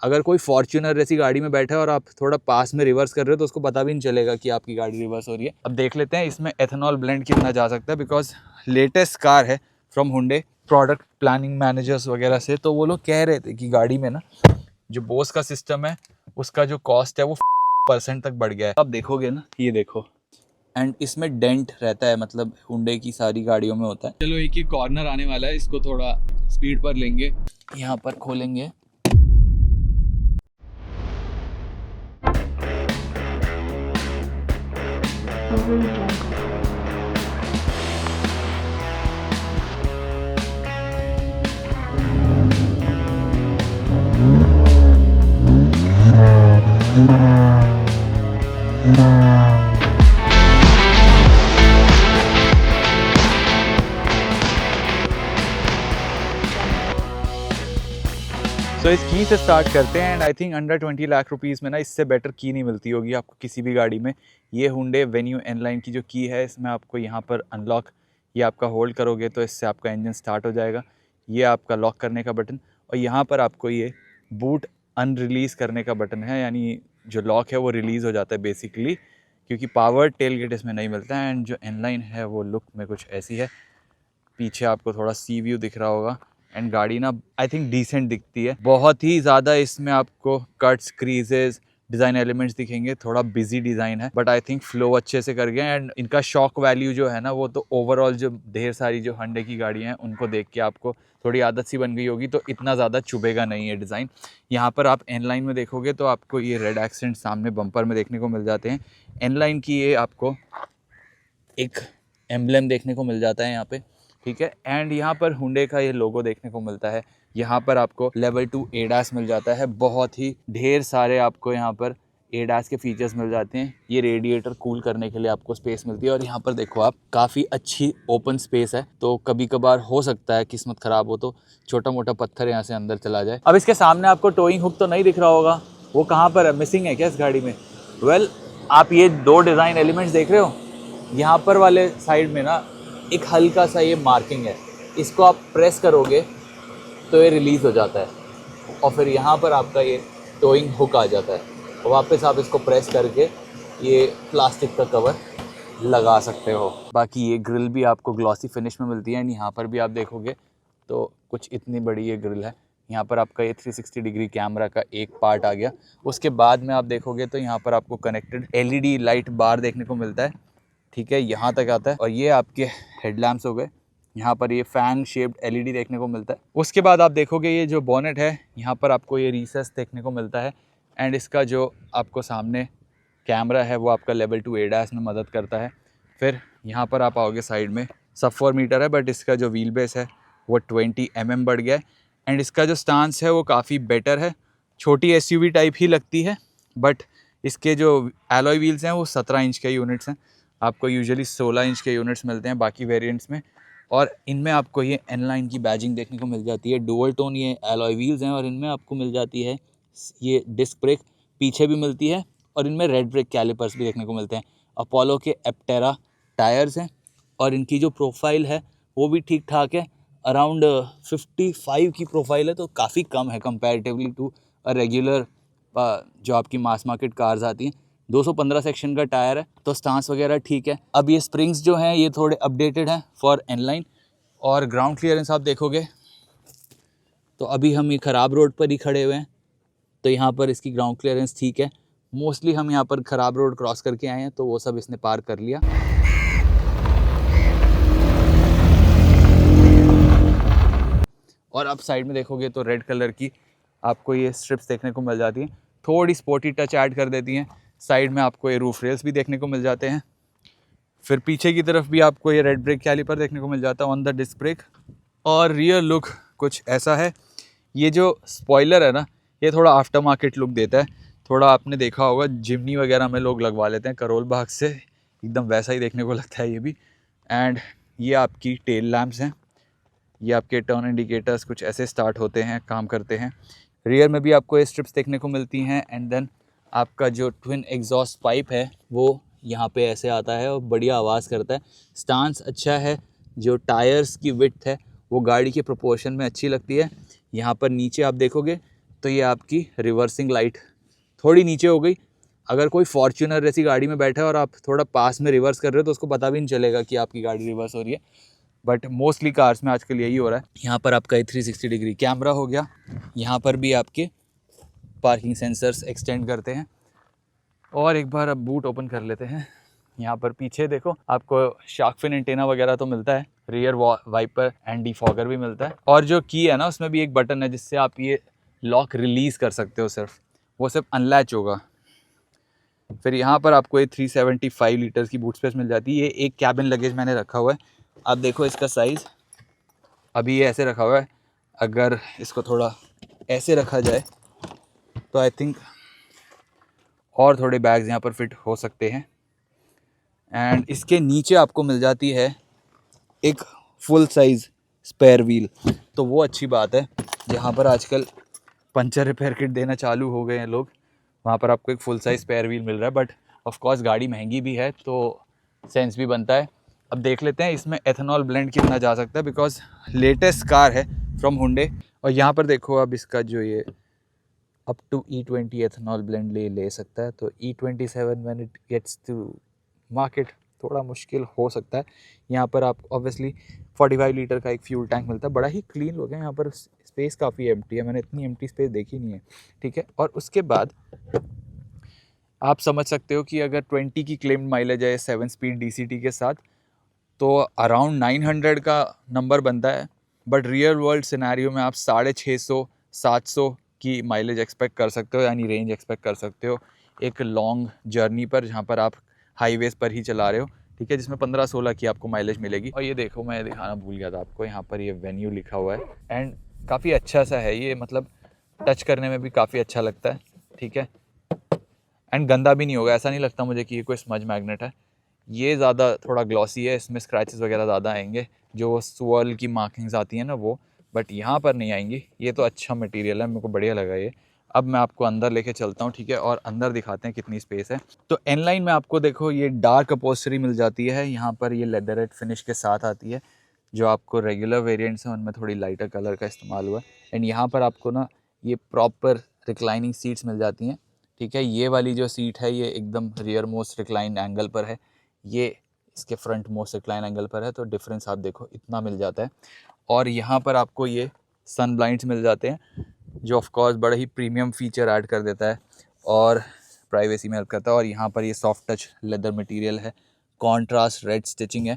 अगर कोई फॉर्च्यूनर जैसी गाड़ी में बैठा है और आप थोड़ा पास में रिवर्स कर रहे हो तो उसको पता भी नहीं चलेगा कि आपकी गाड़ी रिवर्स हो रही है। अब देख लेते हैं इसमें एथेनॉल ब्लेंड कितना जा सकता है, बिकॉज लेटेस्ट कार है from Hyundai product planning managers वगैरह से, तो वो लोग कह रहे थे कि गाड़ी में ना जो बोस का सिस्टम है उसका जो कॉस्ट है वो % तक बढ़ गया है। अब देखोगे ना, ये देखो, एंड इसमें डेंट रहता है, मतलब हुंडई की सारी गाड़ियों में होता है। चलो एक ही कॉर्नर आने वाला है, इसको थोड़ा स्पीड पर लेंगे, यहाँ पर खोलेंगे। तो इस की से स्टार्ट करते हैं, and I think under 20 lakh rupees में ना इससे बेटर की नहीं मिलती होगी आपको किसी भी गाड़ी में। ये हुंडई वेन्यू एन-लाइन की जो की है, इसमें आपको यहाँ पर अनलॉक, ये आपका होल्ड करोगे तो इससे आपका इंजन स्टार्ट हो जाएगा। ये आपका लॉक करने का बटन, और यहाँ पर आपको ये बूट अनरिलीज़ करने का बटन है, यानी जो लॉक है वो रिलीज़ हो जाता है बेसिकली, क्योंकि पावर टेलगेट इसमें नहीं मिलता है। एंड जो एन-लाइन है वो लुक में कुछ ऐसी है। पीछे आपको थोड़ा सी व्यू दिख रहा होगा, एंड गाड़ी ना आई थिंक डिसेंट दिखती है। बहुत ही ज़्यादा इसमें आपको कट्स, क्रीजेस, डिज़ाइन एलिमेंट्स दिखेंगे। थोड़ा बिजी डिज़ाइन है, बट आई थिंक फ्लो अच्छे से कर गए। एंड इनका शॉक वैल्यू जो है ना, वो तो ओवरऑल जो ढेर सारी जो हुंडई की गाड़ियाँ हैं उनको देख के आपको थोड़ी आदत सी बन गई होगी, तो इतना ज़्यादा चुभेगा नहीं है डिज़ाइन। यहाँ पर आप एन-लाइन में देखोगे तो आपको ये रेड एक्सेंट सामने बम्पर में देखने को मिल जाते हैं। एन-लाइन की ये आपको एक एम्ब्लेम देखने को मिल जाता है यहाँ पे, ठीक है। एंड यहाँ पर हुंडई का ये लोगो देखने को मिलता है। यहाँ पर आपको लेवल 2 एडास मिल जाता है। बहुत ही ढेर सारे आपको यहाँ पर एडास के फीचर्स मिल जाते हैं। ये रेडिएटर कूल करने के लिए आपको स्पेस मिलती है, और यहाँ पर देखो आप, काफ़ी अच्छी ओपन स्पेस है। तो कभी कभार हो सकता है किस्मत ख़राब हो तो छोटा मोटा पत्थर यहाँ से अंदर चला जाए। अब इसके सामने आपको टोइंग हुक तो नहीं दिख रहा होगा, वो कहाँ पर है, मिसिंग है क्या इस गाड़ी में? वेल, आप ये 2 डिज़ाइन एलिमेंट्स देख रहे हो, यहाँ पर वाले साइड में ना एक हल्का सा ये मार्किंग है, इसको आप प्रेस करोगे तो ये रिलीज़ हो जाता है, और फिर यहाँ पर आपका ये टोइंग हुक आ जाता है। और वापस आप इसको प्रेस करके ये प्लास्टिक का कवर लगा सकते हो। बाकी ये ग्रिल भी आपको ग्लॉसी फिनिश में मिलती है, एंड यहाँ पर भी आप देखोगे तो कुछ इतनी बड़ी ये ग्रिल है। यहाँ पर आपका ये 360 डिग्री कैमरा का एक पार्ट आ गया। उसके बाद में आप देखोगे तो यहाँ पर आपको कनेक्टेड LED लाइट बार देखने को मिलता है, ठीक है, यहाँ तक आता है। और ये आपके हेडलैम्प्स हो गए। यहाँ पर ये फैन शेप्ड LED देखने को मिलता है। उसके बाद आप देखोगे ये जो बोनेट है, यहाँ पर आपको ये रिसेस देखने को मिलता है, एंड इसका जो आपको सामने कैमरा है वो आपका लेवल 2 एडास में मदद करता है। फिर यहाँ पर आप आओगे, साइड में सब 4 मीटर है, बट इसका जो व्हील बेस है वो 20 mm बढ़ गया है। एंड इसका जो स्टांस है वो काफ़ी बेटर है। छोटी SUV टाइप ही लगती है, बट इसके जो एलॉय व्हील्स हैं वो 17 इंच के यूनिट्स हैं। आपको यूजुअली 16 इंच के यूनिट्स मिलते हैं बाकी वेरिएंट्स में। और इनमें आपको ये एन-लाइन की बैजिंग देखने को मिल जाती है। डुअल टोन ये एलॉय व्हील्स हैं, और इनमें आपको मिल जाती है ये डिस्क ब्रेक, पीछे भी मिलती है, और इनमें रेड ब्रेक कैलिपर्स भी देखने को मिलते हैं। अपोलो के एप्टेरा टायर्स हैं, और इनकी जो प्रोफाइल है वो भी ठीक ठाक है। अराउंड 55 की प्रोफाइल है, तो काफ़ी कम है कंपैरेटिवली टू अ रेगुलर जो आपकी मास मार्केट कार्स आती हैं। 215 सेक्शन का टायर है, तो स्टांस वगैरह ठीक है। अब ये स्प्रिंग्स जो हैं ये थोड़े अपडेटेड हैं फॉर एन-लाइन। और ग्राउंड क्लियरेंस आप देखोगे तो अभी हम ये ख़राब रोड पर ही खड़े हुए हैं, तो यहाँ पर इसकी ग्राउंड क्लियरेंस ठीक है। मोस्टली हम यहाँ पर ख़राब रोड क्रॉस करके आए हैं, तो वो सब इसने पार कर लिया। और अब साइड में देखोगे तो रेड कलर की आपको ये स्ट्रिप्स देखने को मिल जाती हैं, थोड़ी स्पोर्टी टच ऐड कर देती हैं। साइड में आपको ये रूफ रेल्स भी देखने को मिल जाते हैं। फिर पीछे की तरफ भी आपको ये रेड ब्रेक कैलिपर देखने को मिल जाता है ऑन द डिस्क ब्रेक। और रियर लुक कुछ ऐसा है। ये जो स्पॉइलर है ना, ये थोड़ा आफ्टर मार्केट लुक देता है। थोड़ा आपने देखा होगा जिमनी वगैरह में लोग लगवा लेते हैं करोल बाग से, एकदम वैसा ही देखने को लगता है ये भी। एंड ये आपकी टेल लैम्प्स हैं, ये आपके टर्न इंडिकेटर्स कुछ ऐसे स्टार्ट होते हैं, काम करते हैं। रियर में भी आपको ये स्ट्रिप्स देखने को मिलती हैं। एंड देन आपका जो ट्विन एग्जॉस्ट पाइप है वो यहाँ पे ऐसे आता है और बढ़िया आवाज़ करता है। स्टांस अच्छा है। जो टायर्स की विड्थ है वो गाड़ी के प्रोपोर्शन में अच्छी लगती है। यहाँ पर नीचे आप देखोगे तो ये आपकी रिवर्सिंग लाइट थोड़ी नीचे हो गई। अगर कोई फॉर्च्यूनर जैसी गाड़ी में बैठा है और आप थोड़ा पास में रिवर्स कर रहे हो तो उसको पता भी नहीं चलेगा कि आपकी गाड़ी रिवर्स हो रही है, बट मोस्टली कार्स में आजकल यही हो रहा है। यहाँ पर आपका 360 डिग्री कैमरा हो गया। यहाँ पर भी आपके पार्किंग सेंसर्स एक्सटेंड करते हैं। और एक बार अब बूट ओपन कर लेते हैं। यहाँ पर पीछे देखो आपको शार्क फिन एंटेना वगैरह तो मिलता है, रियर वाइपर एंड डिफॉगर भी मिलता है। और जो की है ना उसमें भी एक बटन है जिससे आप ये लॉक रिलीज़ कर सकते हो, वो सिर्फ अनलैच होगा। फिर यहाँ पर आपको ये 375 लीटर्स की बूट स्पेस मिल जाती है। ये एक कैबिन लगेज मैंने रखा हुआ है। आप देखो इसका साइज़, अभी ये ऐसे रखा हुआ है, अगर इसको थोड़ा ऐसे रखा जाए तो आई थिंक और थोड़े बैग्स यहाँ पर फिट हो सकते हैं। एंड इसके नीचे आपको मिल जाती है एक फुल साइज़ स्पेयर व्हील, तो वो अच्छी बात है। जहाँ पर आजकल पंचर रिपेयर किट देना चालू हो गए हैं लोग, वहाँ पर आपको एक फुल साइज़ स्पेयर व्हील मिल रहा है। बट ऑफ कोर्स गाड़ी महंगी भी है तो सेंस भी बनता है। अब देख लेते हैं इसमें एथेनॉल ब्लेंड कितना जा सकता है, बिकॉज लेटेस्ट कार है फ्रॉम हुंडे। और यहाँ पर देखो अब इसका जो ये up to E20 ethanol blend ले सकता है। तो E27 when it gets to market थोड़ा मुश्किल हो सकता है। यहाँ पर आप ऑब्वियसली 45 लीटर का एक फ्यूल टैंक मिलता है, बड़ा ही क्लीन लोग हैं। यहाँ पर स्पेस काफ़ी एम्प्टी है, मैंने इतनी एम्प्टी स्पेस देखी नहीं है, ठीक है। और उसके बाद आप समझ सकते हो कि अगर 20 की क्लेम्ड माइलेज है 7 स्पीड DCT के साथ तो अराउंड 900 का नंबर बनता है। बट रियल वर्ल्ड सिनेरियो में आप 650-700 की माइलेज एक्सपेक्ट कर सकते हो, यानी रेंज एक्सपेक्ट कर सकते हो एक लॉन्ग जर्नी पर, जहाँ पर आप हाईवेज़ पर ही चला रहे हो, ठीक है, जिसमें 15-16 की आपको माइलेज मिलेगी। और ये देखो, मैं दिखाना भूल गया था आपको, यहाँ पर ये वेन्यू लिखा हुआ है एंड काफ़ी अच्छा सा है ये, मतलब टच करने में भी काफ़ी अच्छा लगता है, ठीक है। एंड गंदा भी नहीं होगा, ऐसा नहीं लगता मुझे कि ये कोई स्मज मैग्नेट है। ये ज़्यादा थोड़ा ग्लॉसी है, इसमें स्क्रैचेस वगैरह ज़्यादा आएंगे, जो स्वर्ल की मार्किंग्स आती हैं ना वो, बट यहाँ पर नहीं आएंगी। ये तो अच्छा मटेरियल है, मेरे को बढ़िया लगा ये। अब मैं आपको अंदर लेके चलता हूँ, ठीक है, और अंदर दिखाते हैं कितनी स्पेस है। तो एन लाइन में आपको देखो ये डार्क अपॉल्स्ट्री मिल जाती है, यहाँ पर ये लेदरेट फिनिश के साथ आती है। जो आपको रेगुलर वेरिएंट्स हैं उनमें थोड़ी लाइटर कलर का इस्तेमाल हुआ है। एंड यहाँ पर आपको ना ये प्रॉपर रिक्लाइनिंग सीट्स मिल जाती हैं, ठीक है। ये वाली जो सीट है ये एकदम रियर मोस्ट रिक्लाइन एंगल पर है, ये इसके फ्रंट मोस्ट रिक्लाइन एंगल पर है, तो डिफरेंस आप देखो इतना मिल जाता है। और यहाँ पर आपको ये सन ब्लाइंड्स मिल जाते हैं, जो ऑफ कोर्स बड़ा ही प्रीमियम फीचर ऐड कर देता है और प्राइवेसी में हेल्प करता है। और यहाँ पर ये सॉफ्ट टच लेदर मटेरियल है, कॉन्ट्रास्ट रेड स्टिचिंग है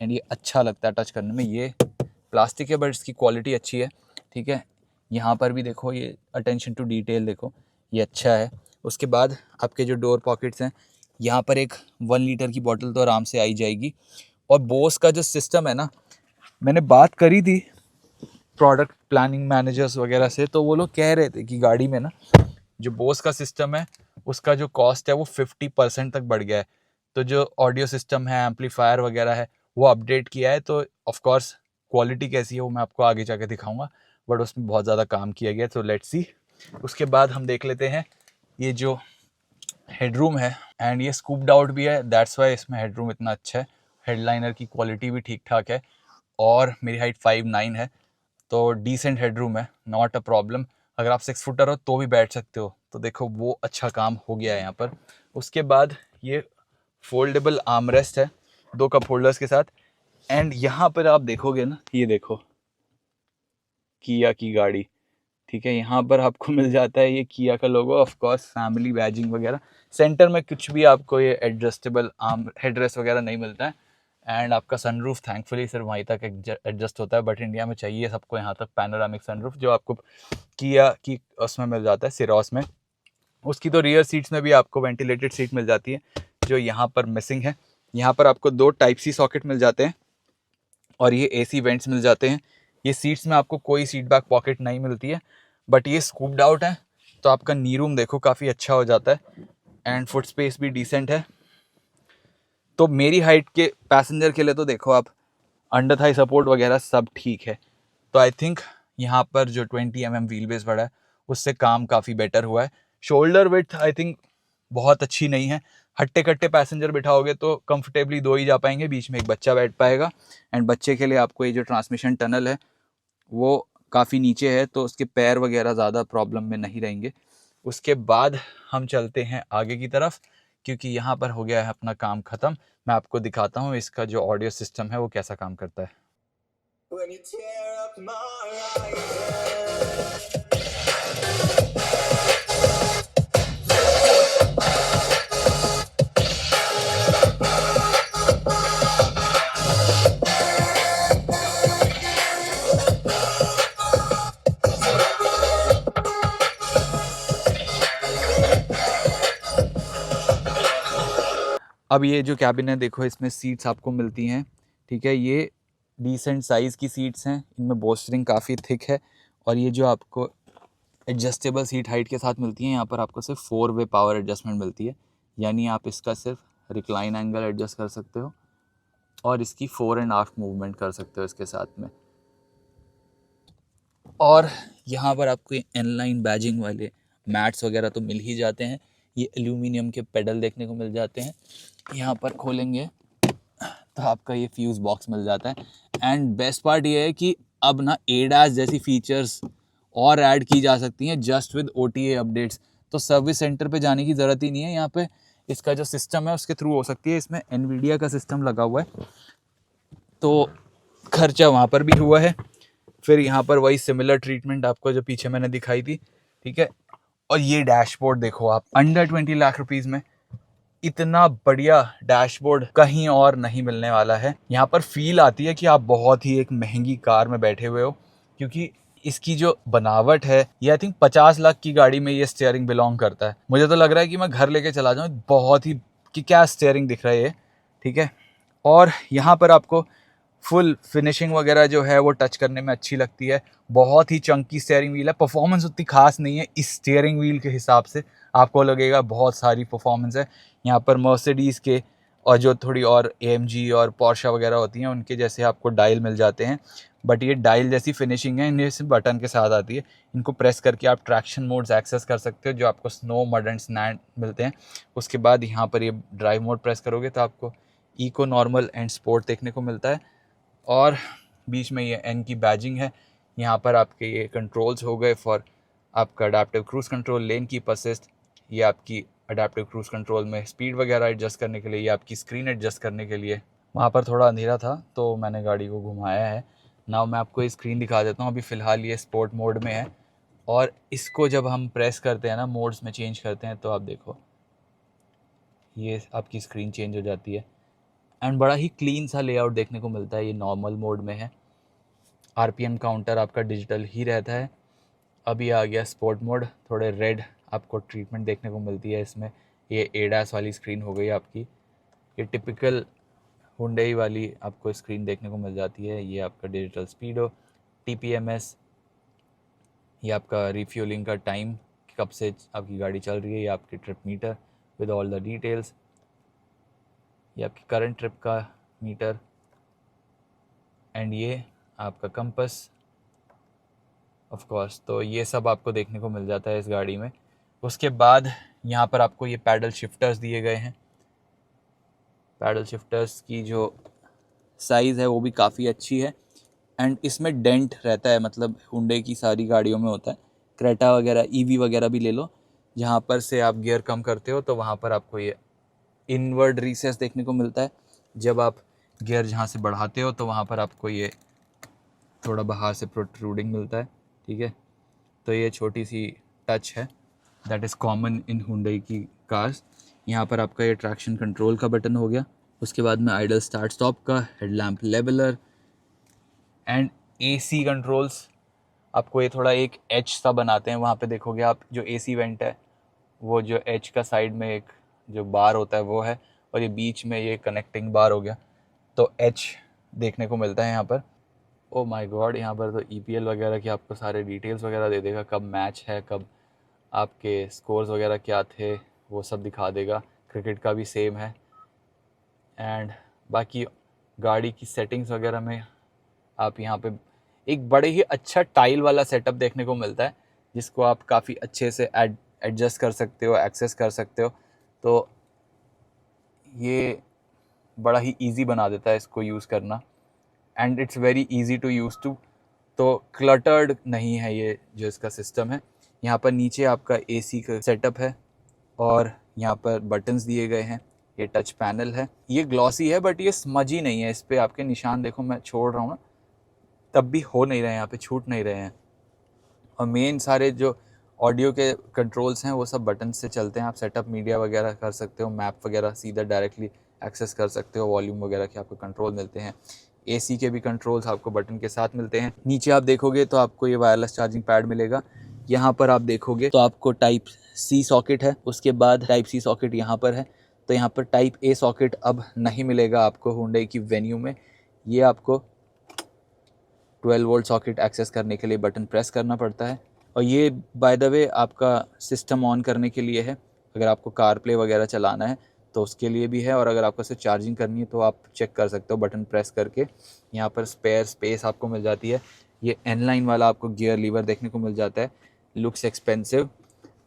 एंड ये अच्छा लगता है टच करने में। ये प्लास्टिक है बट इसकी क्वालिटी अच्छी है, ठीक है। यहाँ पर भी देखो ये अटेंशन टू डिटेल देखो, ये अच्छा है। उसके बाद आपके जो डोर पॉकेट्स हैं, यहाँ पर एक 1 लीटर की बोतल तो आराम से आई जाएगी। और बोस का जो सिस्टम है ना, मैंने बात करी थी प्रोडक्ट प्लानिंग मैनेजर्स वगैरह से, तो वो लोग कह रहे थे कि गाड़ी में ना जो बोस का सिस्टम है उसका जो कॉस्ट है वो 50% तक बढ़ गया है। तो जो ऑडियो सिस्टम है, एम्पलीफायर वगैरह है, वो अपडेट किया है। तो ऑफकोर्स क्वालिटी कैसी है वो मैं आपको आगे जाके दिखाऊंगा, बट उसमें बहुत ज़्यादा काम किया गया है, तो लेट्स सी। उसके बाद हम देख लेते हैं ये जो हेडरूम है, एंड ये स्कूप्ड आउट भी है, दैट्स वाई इसमें हेडरूम इतना अच्छा है। हेडलाइनर की क्वालिटी भी ठीक ठाक है और मेरी हाइट 5'9" है, तो डिसेंट हेडरूम है, नॉट अ प्रॉब्लम। अगर आप 6 फुटर हो तो भी बैठ सकते हो, तो देखो वो अच्छा काम हो गया है यहाँ पर। उसके बाद ये फोल्डेबल आर्मरेस्ट है 2 कप होल्डर्स के साथ। एंड यहाँ पर आप देखोगे ना, ये देखो किया की गाड़ी, ठीक है, यहाँ पर आपको मिल जाता है ये किया का लोगो, ऑफ कोर्स फैमिली बैजिंग वगैरह। सेंटर में कुछ भी आपको ये एडजस्टेबल आर्म हेडरेस्ट वगैरह नहीं मिलता है। एंड आपका सनरूफ थैंकफुली सिर्फ वहीं तक एडजस्ट होता है, बट इंडिया में चाहिए सबको यहाँ तक पैनोरामिक सनरूफ, जो आपको किया की उसमें मिल जाता है, सिरोस में। उसकी तो रियर सीट्स में भी आपको वेंटिलेटेड सीट मिल जाती है, जो यहाँ पर मिसिंग है। यहाँ पर आपको 2 टाइप सी सॉकेट मिल जाते हैं और ये AC वेंट्स मिल जाते हैं। ये सीट्स में आपको कोई सीट बैक पॉकेट नहीं मिलती है, बट ये स्कूप्ड आउट है, तो आपका नी रूम देखो काफ़ी अच्छा हो जाता है एंड फुट स्पेस भी डिसेंट है। तो मेरी हाइट के पैसेंजर के लिए तो देखो आप अंडर थाई सपोर्ट वगैरह सब ठीक है। तो आई थिंक यहाँ पर जो 20 mm व्हील बेस बढ़ा है उससे काम काफ़ी बेटर हुआ है। शोल्डर विड्थ आई थिंक बहुत अच्छी नहीं है, हट्टे कट्टे पैसेंजर बिठाओगे तो कंफर्टेबली 2 ही जा पाएंगे, बीच में एक बच्चा बैठ पाएगा। एंड बच्चे के लिए आपको ये जो ट्रांसमिशन टनल है वो काफ़ी नीचे है, तो उसके पैर वगैरह ज़्यादा प्रॉब्लम में नहीं रहेंगे। उसके बाद हम चलते हैं आगे की तरफ, क्योंकि यहाँ पर हो गया है अपना काम ख़त्म। मैं आपको दिखाता हूँ इसका जो ऑडियो सिस्टम है वो कैसा काम करता है। अब ये जो कैबिन है देखो, इसमें सीट्स आपको मिलती हैं, ठीक है। ये डिसेंट साइज़ की सीट्स हैं, इनमें बोस्टरिंग काफ़ी थिक है। और ये जो आपको एडजस्टेबल सीट हाइट के साथ मिलती हैं, यहाँ पर आपको सिर्फ 4 वे पावर एडजस्टमेंट मिलती है, यानी आप इसका सिर्फ रिक्लाइन एंगल एडजस्ट कर सकते हो और इसकी 4.5 मूवमेंट कर सकते हो इसके साथ में। और यहाँ पर आपको इनलाइन बैजिंग वाले मैट्स वगैरह तो मिल ही जाते हैं। ये एल्यूमिनियम के पेडल देखने को मिल जाते हैं। यहाँ पर खोलेंगे तो आपका ये फ्यूज़ बॉक्स मिल जाता है। एंड बेस्ट पार्ट ये है कि अब ना एडास जैसी फीचर्स और ऐड की जा सकती हैं जस्ट विद OTA अपडेट्स। तो सर्विस सेंटर पे जाने की ज़रूरत ही नहीं है, यहाँ पे इसका जो सिस्टम है उसके थ्रू हो सकती है। इसमें NVIDIA का सिस्टम लगा हुआ है, तो खर्चा वहाँ पर भी हुआ है। फिर यहाँ पर वही सिमिलर ट्रीटमेंट आपको जो पीछे मैंने दिखाई थी, ठीक है। और ये डैशबोर्ड देखो आप, अंडर 20 लाख रुपीज़ में इतना बढ़िया डैशबोर्ड कहीं और नहीं मिलने वाला है। यहाँ पर फील आती है कि आप बहुत ही एक महंगी कार में बैठे हुए हो, क्योंकि इसकी जो बनावट है, ये आई थिंक 50 लाख की गाड़ी में ये स्टीयरिंग बिलोंग करता है। मुझे तो लग रहा है कि मैं घर लेके चला जाऊँ, बहुत ही कि क्या स्टीयरिंग दिख रहा है ये, ठीक है। और यहाँ पर आपको फुल फिनिशिंग वगैरह जो है वो टच करने में अच्छी लगती है। बहुत ही चंकी स्टीयरिंग व्हील है। परफॉर्मेंस उतनी खास नहीं है इस स्टीयरिंग व्हील के हिसाब से, आपको लगेगा बहुत सारी परफॉर्मेंस है। यहाँ पर मर्सिडीज़ के और जो थोड़ी और AMG और पोर्शा वगैरह होती हैं उनके जैसे आपको डायल मिल जाते हैं, बट ये डायल जैसी फिनिशिंग है, इन्हें सिर्फ बटन के साथ आती है। इनको प्रेस करके आप ट्रैक्शन मोड्स एक्सेस कर सकते हो जो आपको स्नो, मड एंड सैंड मिलते हैं। उसके बाद यहाँ पर ये ड्राइव मोड प्रेस करोगे तो आपको इको, नॉर्मल एंड स्पोर्ट देखने को मिलता है। और बीच में ये N की बैजिंग है। यहाँ पर आपके ये कंट्रोल्स हो गए फॉर आपका adaptive cruise control, lane keep assist, ये आपकी अडेप्टिव क्रूज़ कंट्रोल में स्पीड वगैरह एडजस्ट करने के लिए, ये आपकी स्क्रीन एडजस्ट करने के लिए। वहाँ पर थोड़ा अंधेरा था तो मैंने गाड़ी को घुमाया है। नाउ मैं आपको ये स्क्रीन दिखा देता हूँ। अभी फ़िलहाल ये स्पोर्ट मोड में है, और इसको जब हम प्रेस करते हैं ना, मोड्स में चेंज करते हैं, तो आप देखो ये आपकी स्क्रीन चेंज हो जाती है। एंड बड़ा ही क्लीन सा लेआउट देखने को मिलता है। ये नॉर्मल मोड में है। RPM काउंटर आपका डिजिटल ही रहता है। अभी आ गया स्पोर्ट मोड, थोड़े रेड आपको ट्रीटमेंट देखने को मिलती है इसमें। ये एडास वाली स्क्रीन हो गई आपकी। ये टिपिकल हुंडई वाली आपको स्क्रीन देखने को मिल जाती है। ये आपका डिजिटल स्पीडो, TPMS, ये आपका रिफ्यूलिंग का टाइम, कब से आपकी गाड़ी चल रही है, ये आपकी trip meter with all the details, ये आपकी करंट ट्रिप का मीटर, एंड ये आपका कंपस ऑफ कोर्स। तो ये सब आपको देखने को मिल जाता है इस गाड़ी में। उसके बाद यहाँ पर आपको ये पैडल शिफ्टर्स दिए गए हैं। पैडल शिफ्टर्स की जो साइज़ है वो भी काफ़ी अच्छी है। एंड इसमें डेंट रहता है, मतलब हुंडई की सारी गाड़ियों में होता है। क्रेटा वगैरह, EV वगैरह भी ले लो, जहाँ पर से आप गियर कम करते हो तो वहाँ पर आपको ये इनवर्ड रिसेस देखने को मिलता है। जब आप गियर जहाँ से बढ़ाते हो तो वहाँ पर आपको ये थोड़ा बाहर से प्रोट्रूडिंग मिलता है, ठीक है। तो ये छोटी सी टच है, that is common in Hyundai की कार्स। यहाँ पर आपका ये ट्रैक्शन कंट्रोल का बटन हो गया। उसके बाद में आइडल स्टार्ट स्टॉप का, headlamp leveller and AC controls. आपको ये थोड़ा एक एच सा बनाते हैं। वहाँ पे देखोगे आप जो AC वेंट है, वो जो एच का साइड में एक जो बार होता है वो है, और ये बीच में ये कनेक्टिंग बार हो गया, तो एच देखने को मिलता है यहाँ पर। ओ माय गॉड, यहाँ पर तो EPL वगैरह की आपको सारे डिटेल्स वगैरह दे देगा, कब मैच है, कब आपके स्कोर्स वगैरह क्या थे, वो सब दिखा देगा। क्रिकेट का भी सेम है। एंड बाकी गाड़ी की सेटिंग्स वगैरह में आप यहाँ पे एक बड़े ही अच्छा टाइल वाला सेटअप देखने को मिलता है, जिसको आप काफ़ी अच्छे से एडजस्ट कर सकते हो, एक्सेस कर सकते हो। तो ये बड़ा ही इजी बना देता है इसको यूज़ करना, and it's very easy to use too. तो क्लटर्ड नहीं है ये जो इसका सिस्टम है। यहाँ पर नीचे आपका AC का सेटअप है और यहाँ पर बटन्स दिए गए हैं। ये टच पैनल है, ये ग्लॉसी है बट ये स्मजी नहीं है। इस पर आपके निशान देखो, मैं छोड़ रहा हूँ ना तब भी हो नहीं रहे हैं, यहाँ पे छूट नहीं रहे हैं। और मेन सारे जो ऑडियो के कंट्रोल्स हैं वो सब बटन से चलते हैं। आप सेटअप मीडिया वगैरह कर सकते हो, मैप वगैरह सीधा डायरेक्टली एक्सेस कर सकते हो, वॉल्यूम वगैरह के आपको कंट्रोल मिलते हैं। AC के भी कंट्रोल्स आपको बटन के साथ मिलते हैं। नीचे आप देखोगे तो आपको ये वायरलेस चार्जिंग पैड मिलेगा। यहाँ पर आप देखोगे तो आपको टाइप C सॉकेट है, उसके बाद टाइप C सॉकेट यहाँ पर है। तो यहाँ पर टाइप A सॉकेट अब नहीं मिलेगा आपको हुंडई की वेन्यू में। ये आपको 12 वोल्ट सॉकेट एक्सेस करने के लिए बटन प्रेस करना पड़ता है। और ये बाय द वे आपका सिस्टम ऑन करने के लिए है, अगर आपको कार प्ले वगैरह चलाना है तो उसके लिए भी है। और अगर आपको सिर्फ चार्जिंग करनी है तो आप चेक कर सकते हो बटन प्रेस करके। यहाँ पर स्पेयर स्पेस आपको मिल जाती है। ये N-line वाला आपको गियर लीवर देखने को मिल जाता है, लुक्स एक्सपेंसिव।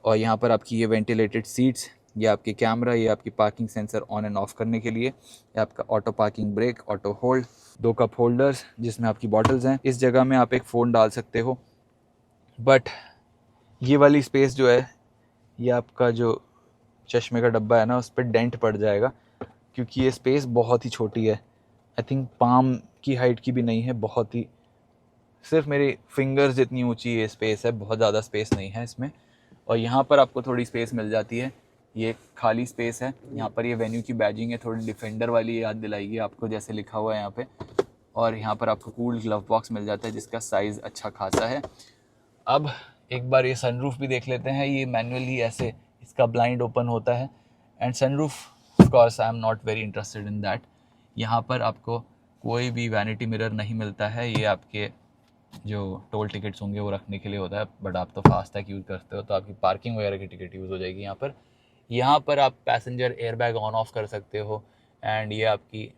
और यहाँ पर आपकी ये वेंटिलेटेड सीट्स, ये आपके कैमरा, ये आपकी parking sensor on end of करने के लिए, ये आपका auto parking brake, auto hold, 2 cup holders जिसमें आपकी बॉटल्स हैं। इस जगह में आप एक फ़ोन डाल सकते हो। बट ये वाली स्पेस जो है, ये आपका जो चश्मे का डब्बा है ना, उस पर डेंट पड़ जाएगा क्योंकि ये स्पेस बहुत ही छोटी है। आई थिंक पाम की हाइट की भी नहीं है, बहुत ही सिर्फ मेरी फिंगर्स जितनी ऊंची ये स्पेस है, बहुत ज़्यादा स्पेस नहीं है इसमें। और यहाँ पर आपको थोड़ी स्पेस मिल जाती है, ये खाली स्पेस है। यहाँ पर ये वेन्यू की बैजिंग है, थोड़ी डिफेंडर वाली याद दिलाएगी आपको, जैसे लिखा हुआ है यहाँ पे। और यहाँ पर आपको कूल ग्लव बॉक्स मिल जाता है जिसका साइज़ अच्छा खासा है। अब एक बार ये सनरूफ भी देख लेते हैं। ये मैनुअली ऐसे इसका ब्लाइंड ओपन होता है and sunroof of course I am not very interested in that. यहाँ पर आपको कोई भी वैनिटी मिरर नहीं मिलता है, ये आपके जो टोल टिकट्स होंगे वो रखने के लिए होता है। बट आप तो फास्टैग यूज़ करते हो तो आपकी पार्किंग वगैरह की टिकट यूज़ हो जाएगी यहाँ पर आप पैसेंजर एयरबैग ऑन ऑफ कर सकते हो। एंड ये आपकी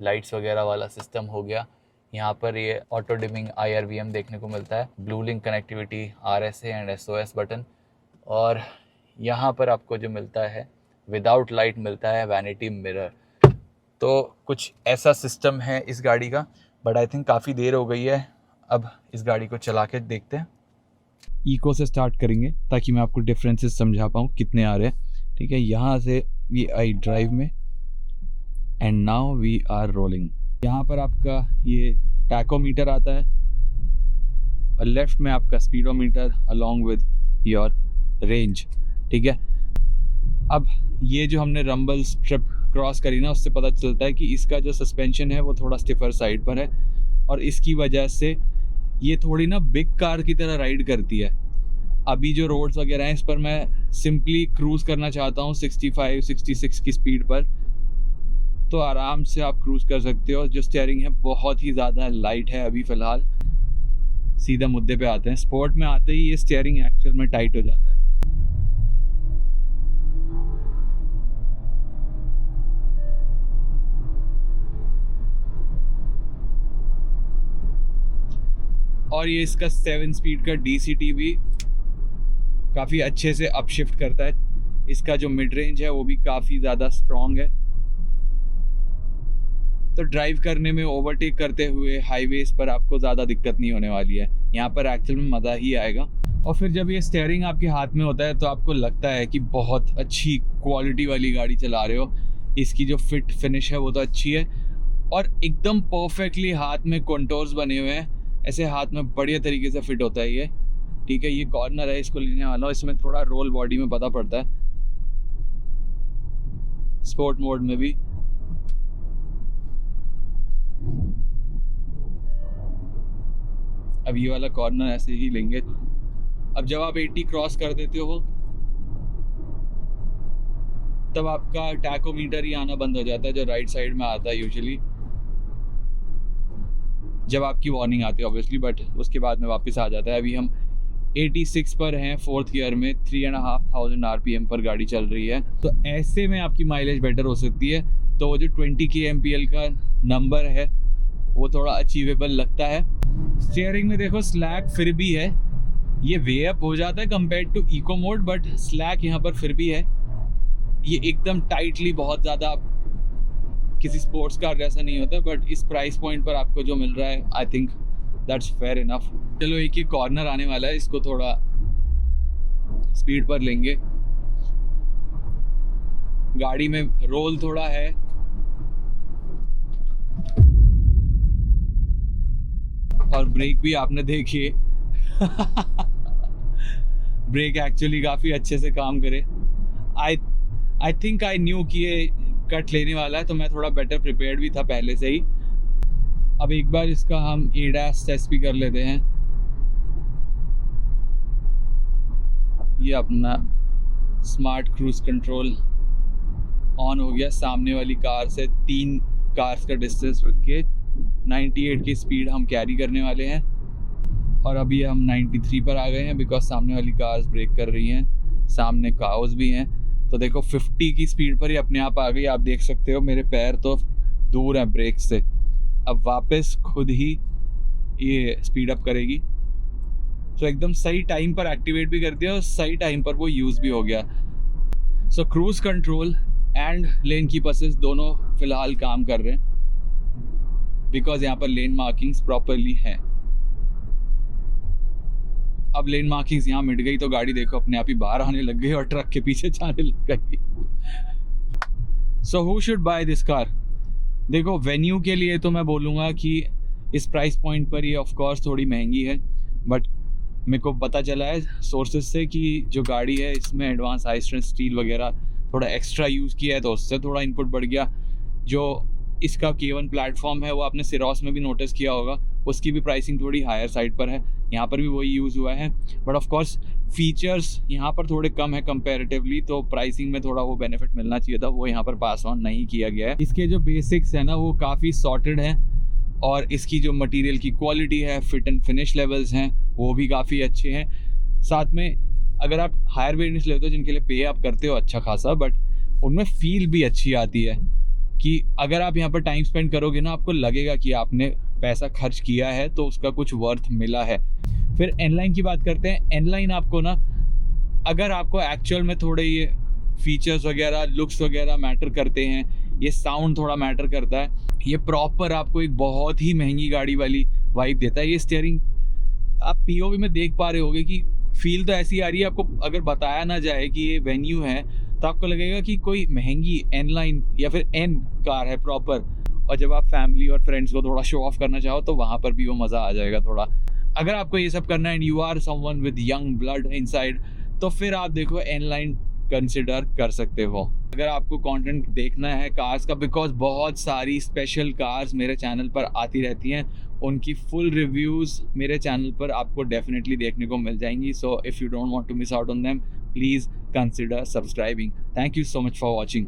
लाइट्स वगैरह वाला सिस्टम हो गया। यहाँ पर ये ऑटो डिमिंग IRVM देखने को मिलता है, blue link connectivity, RSA and SOS button. और यहाँ पर आपको जो मिलता है विदाउट लाइट मिलता है वैनिटी मिरर। तो कुछ ऐसा सिस्टम है इस गाड़ी का। बट आई थिंक काफ़ी देर हो गई है, अब इस गाड़ी को चला के देखते हैं। इको से स्टार्ट करेंगे ताकि मैं आपको डिफरेंसेस समझा पाऊँ कितने आ रहे हैं। ठीक है, यहाँ से वी आई ड्राइव में and now we are rolling. यहाँ पर आपका ये टैकोमीटर आता है और लेफ्ट में आपका speedometer along with your range. ठीक है, अब ये जो हमने रंबल स्ट्रिप क्रॉस करी ना, उससे पता चलता है कि इसका जो सस्पेंशन है वो थोड़ा स्टिफर साइड पर है और इसकी वजह से ये थोड़ी ना बिग कार की तरह राइड करती है। अभी जो रोड्स वगैरह हैं इस पर मैं सिंपली क्रूज़ करना चाहता हूँ 65-66 की स्पीड पर, तो आराम से आप क्रूज़ कर सकते हो। जो स्टीयरिंग है बहुत ही ज़्यादा लाइट है अभी फ़िलहाल। सीधा मुद्दे पे आते हैं, स्पोर्ट में आते ही ये स्टीयरिंग एक्चुअल में टाइट हो जाता है। और ये इसका 7 स्पीड का DCT भी काफ़ी अच्छे से अपशिफ्ट करता है। इसका जो मिड रेंज है वो भी काफ़ी ज़्यादा स्ट्रॉन्ग है, तो ड्राइव करने में ओवरटेक करते हुए हाईवेज पर आपको ज़्यादा दिक्कत नहीं होने वाली है। यहाँ पर एक्चुअल में मज़ा ही आएगा। और फिर जब ये स्टीयरिंग आपके हाथ में होता है तो आपको लगता है कि बहुत अच्छी क्वालिटी वाली गाड़ी चला रहे हो। इसकी जो फिट फिनिश है वो तो अच्छी है और एकदम परफेक्टली हाथ में कंटोर्स बने हुए हैं, ऐसे हाथ में बढ़िया तरीके से फिट होता है ये। ठीक है, ये कॉर्नर है, इसको लेने वाला हूँ। इसमें थोड़ा रोल बॉडी में पता पड़ता है स्पोर्ट मोड में भी। अब ये वाला कॉर्नर ऐसे ही लेंगे। अब जब आप 80 क्रॉस कर देते हो तब आपका टैकोमीटर ही आना बंद हो जाता है, जो राइट साइड में आता है यूजुअली जब आपकी वार्निंग आती है ऑब्वियसली, बट उसके बाद में वापस आ जाता है। अभी हम 86 पर हैं, 4th गियर में 3,500 RPM पर गाड़ी चल रही है, तो ऐसे में आपकी माइलेज बेटर हो सकती है। तो वो जो 20 kmpl का नंबर है वो थोड़ा अचीवेबल लगता है। स्टीयरिंग में देखो स्लैक फिर भी है, ये वे अप हो जाता है compare to eco mode, but slack यहाँ पर फिर भी है। ये एकदम टाइटली बहुत ज़्यादा किसी स्पोर्ट्स कार जैसा नहीं होता, बट इस प्राइस पॉइंट पर आपको जो मिल रहा है I think that's fair enough. चलो एक ही कॉर्नर आने वाला है, इसको थोड़ा स्पीड पर लेंगे। गाड़ी में रोल थोड़ा है, और ब्रेक भी आपने देखिए ब्रेक एक्चुअली काफ़ी अच्छे से काम करे। आई थिंक आई न्यू कि ये कट लेने वाला है, तो मैं थोड़ा बेटर प्रिपेयर्ड भी था पहले से ही। अब एक बार इसका हम ADAS टेस्ट भी कर लेते हैं। ये अपना स्मार्ट क्रूज कंट्रोल ऑन हो गया। सामने वाली कार से 3 कार्स का डिस्टेंस रख के 98 की स्पीड हम कैरी करने वाले हैं, और अभी हम 93 पर आ गए हैं बिकॉज सामने वाली कार्स ब्रेक कर रही हैं, सामने काउस भी हैं। तो देखो 50 की स्पीड पर ही अपने आप आ गई। आप देख सकते हो मेरे पैर तो दूर हैं ब्रेक से। अब वापस खुद ही ये स्पीड अप करेगी। तो एकदम सही टाइम पर एक्टिवेट भी कर दिया और सही टाइम पर वो यूज़ भी हो गया। So cruise control and lane keep assist दोनों फिलहाल काम कर रहे हैं बिकॉज यहाँ पर लेन मार्किंग्स प्रॉपरली हैं। अब लेन मार्किंग्स यहाँ मिट गई तो गाड़ी देखो अपने आप ही बाहर आने लग गई और ट्रक के पीछे जाने लग गई। So who should by this car? देखो वेन्यू के लिए तो मैं बोलूँगा कि इस प्राइस पॉइंट पर ये ऑफ कोर्स थोड़ी महंगी है, बट मेरे को पता चला है सोर्सेज से कि जो गाड़ी है इसमें एडवांस हाई स्ट्रेंथ स्टील वगैरह थोड़ा एक्स्ट्रा यूज़ किया है, तो उससे थोड़ा इनपुट बढ़ गया। जो इसका K1 प्लेटफॉर्म है वो आपने सिरोस में भी नोटिस किया होगा, उसकी भी प्राइसिंग थोड़ी हायर साइड पर है। यहाँ पर भी वही यूज़ हुआ है, बट ऑफ कोर्स फीचर्स यहाँ पर थोड़े कम है कंपैरेटिवली, तो प्राइसिंग में थोड़ा वो बेनिफिट मिलना चाहिए था, वो यहाँ पर पास ऑन नहीं किया गया है। इसके जो बेसिक्स है ना वो काफ़ी सॉर्टेड हैं, और इसकी जो मटेरियल की क्वालिटी है, फिट एंड फिनिश लेवल्स हैं वो भी काफ़ी अच्छे हैं। साथ में अगर आप हायर वेरिएंट्स लेते हो जिनके लिए पे आप करते हो अच्छा खासा, बट उनमें फील भी अच्छी आती है कि अगर आप यहाँ पर टाइम स्पेंड करोगे ना आपको लगेगा कि आपने पैसा खर्च किया है तो उसका कुछ वर्थ मिला है। फिर N-Line की बात करते हैं। N-Line आपको ना अगर आपको एक्चुअल में थोड़े ये फीचर्स वगैरह लुक्स वगैरह मैटर करते हैं, ये साउंड थोड़ा मैटर करता है, ये प्रॉपर आपको एक बहुत ही महंगी गाड़ी वाली वाइब देता है। ये स्टीयरिंग आप POV में देख पा रहे होगे कि फील तो ऐसी आ रही है, आपको अगर बताया ना जाए कि ये वेन्यू है तो आपको लगेगा कि कोई महंगी N-Line या फिर N कार है प्रॉपर। और जब आप फैमिली और फ्रेंड्स को थोड़ा शो ऑफ करना चाहो तो वहाँ पर भी वो मज़ा आ जाएगा थोड़ा। अगर आपको ये सब करना है and you are someone with young blood inside, तो फिर आप देखो N-Line कंसिडर कर सकते हो। अगर आपको कंटेंट देखना है कार्स का, बिकॉज बहुत सारी स्पेशल कार्स मेरे चैनल पर आती रहती हैं, उनकी फुल रिव्यूज़ मेरे चैनल पर आपको डेफिनेटली देखने को मिल जाएंगी। So if you don't want to miss out on them, please consider subscribing. Thank you so much for watching.